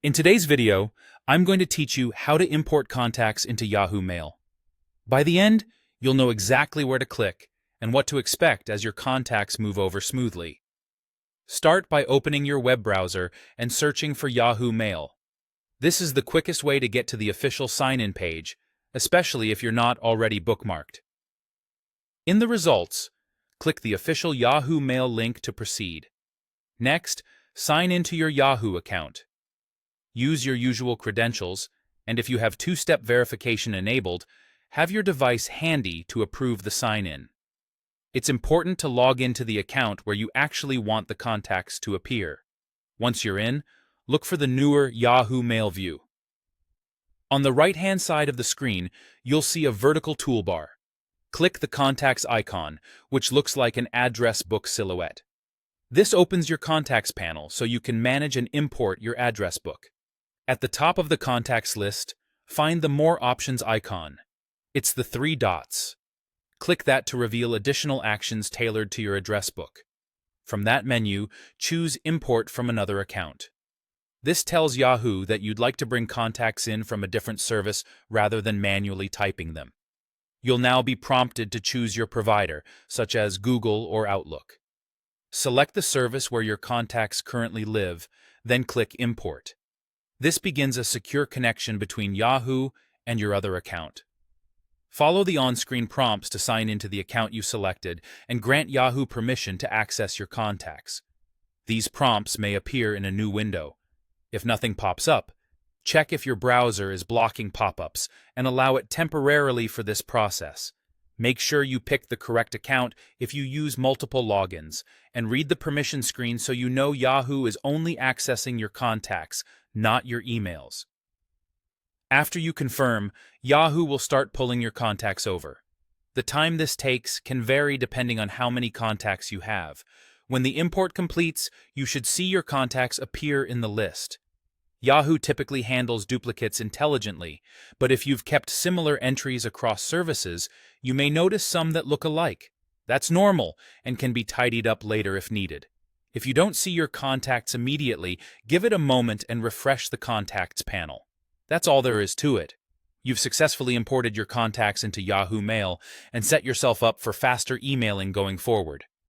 In today's video, I'm going to teach you how to import contacts into Yahoo Mail. By the end, you'll know exactly where to click and what to expect as your contacts move over smoothly. Start by opening your web browser and searching for Yahoo Mail. This is the quickest way to get to the official sign-in page, especially if you're not already bookmarked. In the results, click the official Yahoo Mail link to proceed. Next, sign into your Yahoo account. Use your usual credentials, and if you have two-step verification enabled, have your device handy to approve the sign-in. It's important to log into the account where you actually want the contacts to appear. Once you're in, look for the newer Yahoo Mail view. On the right-hand side of the screen, you'll see a vertical toolbar. Click the Contacts icon, which looks like an address book silhouette. This opens your Contacts panel so you can manage and import your address book. At the top of the contacts list, find the More Options icon. It's the three dots. Click that to reveal additional actions tailored to your address book. From that menu, choose Import from another account. This tells Yahoo that you'd like to bring contacts in from a different service rather than manually typing them. You'll now be prompted to choose your provider, such as Google or Outlook. Select the service where your contacts currently live, then click Import. This begins a secure connection between Yahoo and your other account. Follow the on-screen prompts to sign into the account you selected and grant Yahoo permission to access your contacts. These prompts may appear in a new window. If nothing pops up, check if your browser is blocking pop-ups and allow it temporarily for this process. Make sure you pick the correct account if you use multiple logins, and read the permission screen so you know Yahoo is only accessing your contacts, not your emails. After you confirm, Yahoo will start pulling your contacts over. The time this takes can vary depending on how many contacts you have. When the import completes, you should see your contacts appear in the list. Yahoo typically handles duplicates intelligently, but if you've kept similar entries across services, you may notice some that look alike. That's normal and can be tidied up later if needed. If you don't see your contacts immediately, give it a moment and refresh the Contacts panel. That's all there is to it. You've successfully imported your contacts into Yahoo Mail and set yourself up for faster emailing going forward.